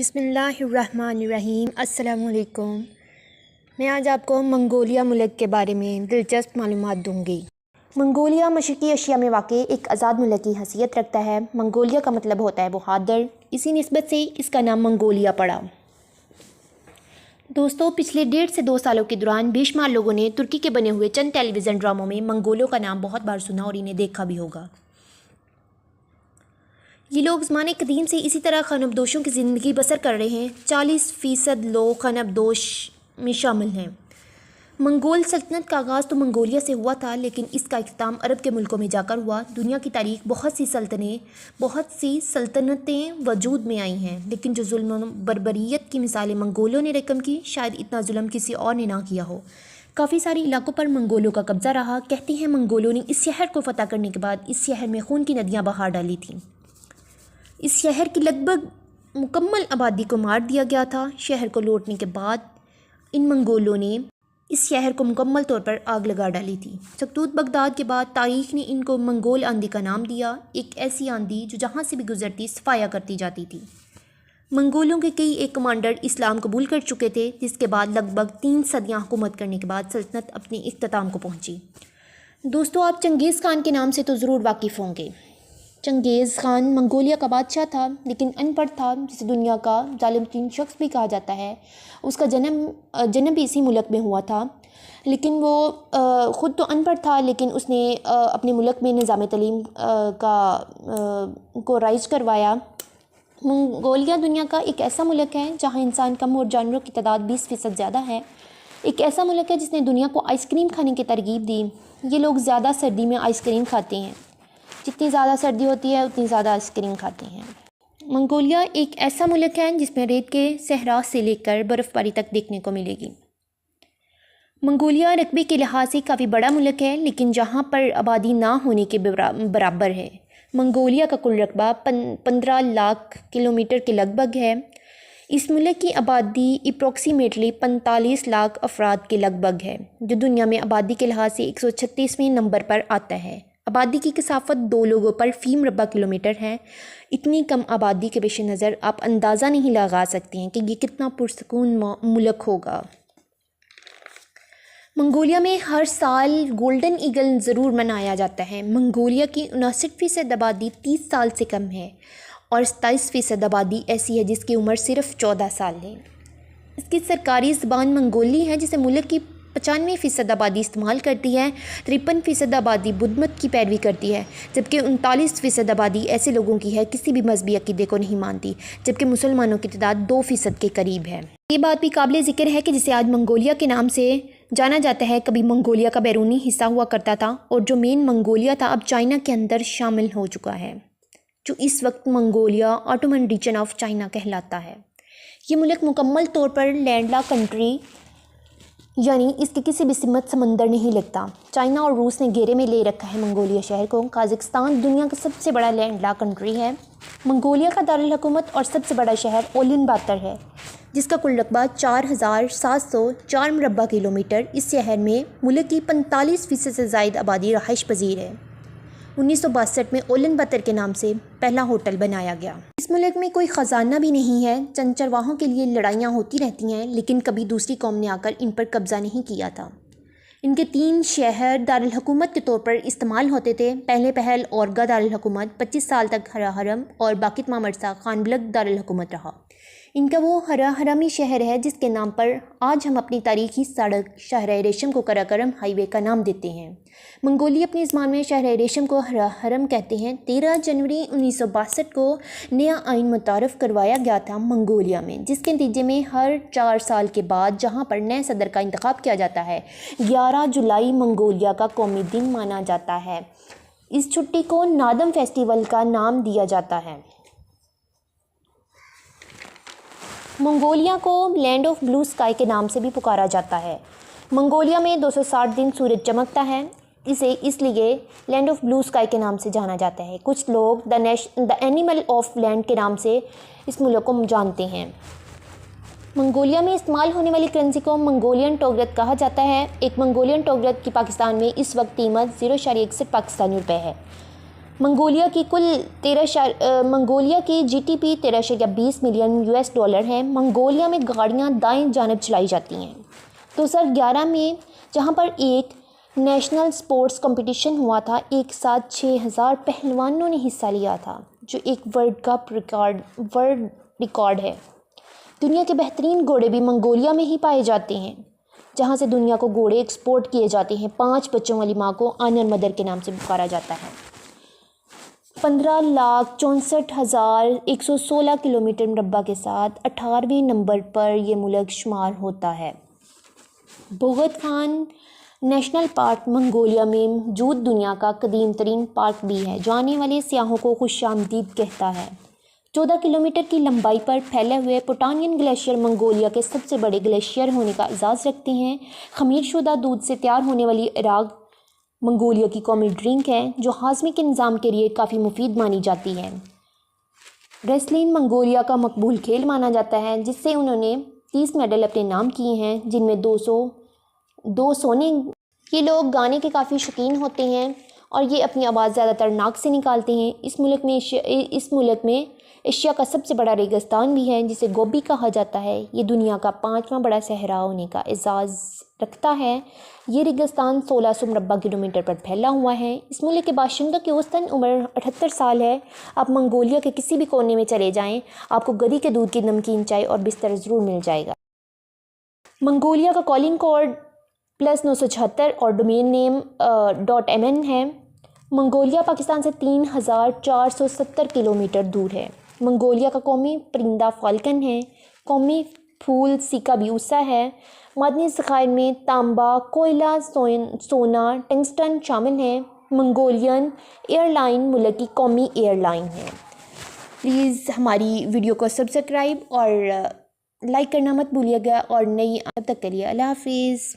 بسم اللہ الرحمن الرحیم۔ السلام علیکم۔ میں آج آپ کو منگولیا ملک کے بارے میں دلچسپ معلومات دوں گی۔ منگولیا مشرقی ایشیا میں واقع ایک آزاد ملک کی حیثیت رکھتا ہے۔ منگولیا کا مطلب ہوتا ہے بہادر، اسی نسبت سے اس کا نام منگولیا پڑا۔ دوستو، پچھلے 1.5 سے 2 سالوں کے دوران بے شمار لوگوں نے ترکی کے بنے ہوئے چند ٹیلی ویژن ڈراموں میں منگولوں کا نام بہت بار سنا اور انہیں دیکھا بھی ہوگا۔ یہ لوگ زمانے قدیم سے اسی طرح خانبدوشوں کی زندگی بسر کر رہے ہیں۔ 40% لوگ خانبدوش میں شامل ہیں۔ منگول سلطنت کا آغاز تو منگولیا سے ہوا تھا، لیکن اس کا اختتام عرب کے ملکوں میں جا کر ہوا۔ دنیا کی تاریخ بہت سی سلطنتیں وجود میں آئی ہیں، لیکن جو ظلم و بربریت کی مثالیں منگولوں نے رقم کی، شاید اتنا ظلم کسی اور نے نہ کیا ہو۔ کافی سارے علاقوں پر منگولوں کا قبضہ رہا۔ کہتے ہیں منگولوں نے اس شہر کو فتح کرنے کے بعد اس شہر میں خون کی ندیاں بہا ڈالی تھیں۔ اس شہر کی لگ بھگ مکمل آبادی کو مار دیا گیا تھا۔ شہر کو لوٹنے کے بعد ان منگولوں نے اس شہر کو مکمل طور پر آگ لگا ڈالی تھی۔ سقوط بغداد کے بعد تاریخ نے ان کو منگول آندھی کا نام دیا، ایک ایسی آندھی جو جہاں سے بھی گزرتی صفایا کرتی جاتی تھی۔ منگولوں کے کئی ایک کمانڈر اسلام قبول کر چکے تھے، جس کے بعد لگ بھگ 3 صدیاں حکومت کرنے کے بعد سلطنت اپنے اختتام کو پہنچی۔ دوستو، آپ چنگیز خان کے نام سے تو ضرور واقف ہوں گے۔ چنگیز خان منگولیا کا بادشاہ تھا، لیکن ان پڑھ تھا، جسے دنیا کا ظالم ترین شخص بھی کہا جاتا ہے۔ اس کا جنم بھی اسی ملک میں ہوا تھا، لیکن وہ خود تو ان پڑھ تھا، لیکن اس نے اپنے ملک میں نظام تعلیم کو رائج کروایا۔ منگولیا دنیا کا ایک ایسا ملک ہے جہاں انسان کم اور جانوروں کی تعداد 20% زیادہ ہے۔ ایک ایسا ملک ہے جس نے دنیا کو آئس کریم کھانے کی ترغیب دی۔ یہ لوگ زیادہ سردی میں آئس کریم کھاتے ہیں، جتنی زیادہ سردی ہوتی ہے اتنی زیادہ آئس کریم کھاتے ہیں۔ منگولیا ایک ایسا ملک ہے جس میں ریت کے صحرا سے لے کر برف باری تک دیکھنے کو ملے گی۔ منگولیا رقبے کے لحاظ سے کافی بڑا ملک ہے، لیکن جہاں پر آبادی نہ ہونے کے برابر ہے۔ منگولیا کا کل رقبہ 15 لاکھ کلومیٹر کے لگ بھگ ہے۔ اس ملک کی آبادی اپروکسیمیٹلی 45 لاکھ افراد کے لگ بھگ ہے، جو دنیا میں آبادی کے لحاظ سے 136ویں نمبر پر آتا ہے۔ آبادی کی کثافت 2 لوگوں پر فی مربع کلومیٹر ہے۔ اتنی کم آبادی کے پیش نظر آپ اندازہ نہیں لگا سکتے ہیں کہ یہ کتنا پرسکون ملک ہوگا۔ منگولیا میں ہر سال گولڈن ایگل ضرور منایا جاتا ہے۔ منگولیا کی 59% آبادی 30 سال سے کم ہے اور 27% آبادی ایسی ہے جس کی عمر صرف 14 سال ہے۔ اس کی سرکاری زبان منگولی ہے، جسے ملک کی 95% آبادی استعمال کرتی ہے۔ 53% آبادی بدھ مت کی پیروی کرتی ہے، جبکہ 39% آبادی ایسے لوگوں کی ہے کسی بھی مذہبی عقیدے کو نہیں مانتی، جبکہ مسلمانوں کی تعداد 2% کے قریب ہے۔ یہ بات بھی قابل ذکر ہے کہ جسے آج منگولیا کے نام سے جانا جاتا ہے، کبھی منگولیا کا بیرونی حصہ ہوا کرتا تھا، اور جو مین منگولیا تھا اب چائنا کے اندر شامل ہو چکا ہے، جو اس وقت Mongolia ottoman region of China کہلاتا ہے۔ یہ ملک مکمل طور پر لینڈ لاک کنٹری، یعنی اس کے کسی بھی سمت سمندر نہیں لگتا۔ چائنا اور روس نے گھیرے میں لے رکھا ہے منگولیا شہر کو۔ قازقستان دنیا کا سب سے بڑا لینڈ لاک کنٹری ہے۔ منگولیا کا دارالحکومت اور سب سے بڑا شہر اولن باتر ہے، جس کا کل رقبہ 4704 مربع کلومیٹر۔ اس شہر میں ملک کی 45% سے زائد آبادی رہائش پذیر ہے۔ 1962 میں اولن باتر کے نام سے پہلا ہوٹل بنایا گیا۔ اس ملک میں کوئی خزانہ بھی نہیں ہے۔ چند چرواہوں کے لیے لڑائیاں ہوتی رہتی ہیں، لیکن کبھی دوسری قوم نے آ کر ان پر قبضہ نہیں کیا تھا۔ ان کے 3 شہر دارالحکومت کے طور پر استعمال ہوتے تھے۔ پہل اورگا دارالحکومت 25 سال تک ہرا حرم اور باقیتما مرسا خان بلق دارالحکومت رہا۔ ان کا وہ ہرا حرمی شہر ہے جس کے نام پر آج ہم اپنی تاریخی سڑک شہر ریشم کو قراقرم ہائی وے کا نام دیتے ہیں۔ منگولی اپنی زبان میں شہر ریشم کو ہرا حرم کہتے ہیں۔ 13 جنوری 1962 کو نیا آئین متعارف کروایا گیا تھا منگولیا میں، جس کے نتیجے میں ہر 4 سال کے بعد جہاں پر نئے صدر کا انتخاب کیا جاتا ہے، 11 جولائی منگولیا کا قومی دن مانا جاتا ہے۔ اس چھٹی کو نادم فیسٹیول کا نام دیا جاتا ہے۔ منگولیا کو لینڈ آف بلو اسکائی کے نام سے بھی پکارا جاتا ہے۔ منگولیا میں 260 دن سورج چمکتا ہے، اسے اس لیے لینڈ آف بلو اسکائی کے نام سے جانا جاتا ہے۔ کچھ لوگ دا اینیمل آف لینڈ کے نام سے اس ملک کو جانتے ہیں۔ منگولیا میں استعمال ہونے والی کرنسی کو منگولین ٹوگرت کہا جاتا ہے۔ ایک منگولین ٹوگرت کی پاکستان میں اس وقت قیمت 0.61 پاکستانی روپے ہے۔ منگولیا کی منگولیا کی جی ٹی پی 13.20 ملین $، ہے۔ منگولیا میں گاڑیاں دائیں جانب چلائی جاتی ہیں۔ 2011 میں جہاں پر ایک نیشنل سپورٹس کمپٹیشن ہوا تھا، ایک ساتھ 6,000 پہلوانوں نے حصہ لیا تھا، جو ایک ورلڈ ریکارڈ ہے۔ دنیا کے بہترین گھوڑے بھی منگولیا میں ہی پائے جاتے ہیں، جہاں سے دنیا کو گھوڑے ایکسپورٹ کیے جاتے ہیں۔ 5 بچوں والی ماں کو آنر مدر کے نام سے پکارا جاتا ہے۔ 15,64,116 کلومیٹر مربع کے ساتھ 18ویں نمبر پر یہ ملک شمار ہوتا ہے۔ بوغت خان نیشنل پارک منگولیا میں موجود دنیا کا قدیم ترین پارک بھی ہے، جو آنے والے سیاحوں کو خوش آمدید کہتا ہے۔ 14 کلومیٹر کی لمبائی پر پھیلے ہوئے پوٹانین گلیشیئر منگولیا کے سب سے بڑے گلیشیئر ہونے کا اعزاز رکھتے ہیں۔ خمیر شدہ دودھ سے تیار ہونے والی عراق منگولیا کی قومی ڈرنک ہے، جو ہاضمے کے نظام کے لیے کافی مفید مانی جاتی ہے۔ ریسلنگ منگولیا کا مقبول کھیل مانا جاتا ہے، جس سے انہوں نے 30 میڈل اپنے نام کیے ہیں، جن میں 2 سونے۔ یہ لوگ گانے کے کافی شوقین ہوتے ہیں اور یہ اپنی آواز زیادہ تر ناک سے نکالتے ہیں۔ اس ملک میں ایشیا کا سب سے بڑا ریگستان بھی ہے، جسے گوبی کہا جاتا ہے۔ یہ دنیا کا 5واں بڑا صحرا ہونے کا اعزاز رکھتا ہے۔ یہ ریگستان 1600 مربع کلومیٹر پر پھیلا ہوا ہے۔ اس ملک کے باشندوں کی اوسطاً عمر 78 سال ہے۔ آپ منگولیا کے کسی بھی کونے میں چلے جائیں، آپ کو گدھی کے دودھ کی نمکین چائے اور بستر ضرور مل جائے گا۔ منگولیا کا کالنگ کوڈ +976 اور ڈومین نیم .mn ہے۔ منگولیا پاکستان سے 3,470 کلومیٹر دور ہے۔ منگولیا کا قومی پرندہ فالکن ہے۔ قومی پھول سیکا بیوسا ہے۔ معدنی ذخائر میں تانبا، کوئلہ، سونا، ٹنگسٹن شامل ہیں۔ منگولین ایئر لائن ملک کی قومی ایئر لائن ہے۔ پلیز ہماری ویڈیو کو سبسکرائب اور لائک کرنا مت بھولیے گا، اور نئی تب تک کے لیے اللہ حافظ۔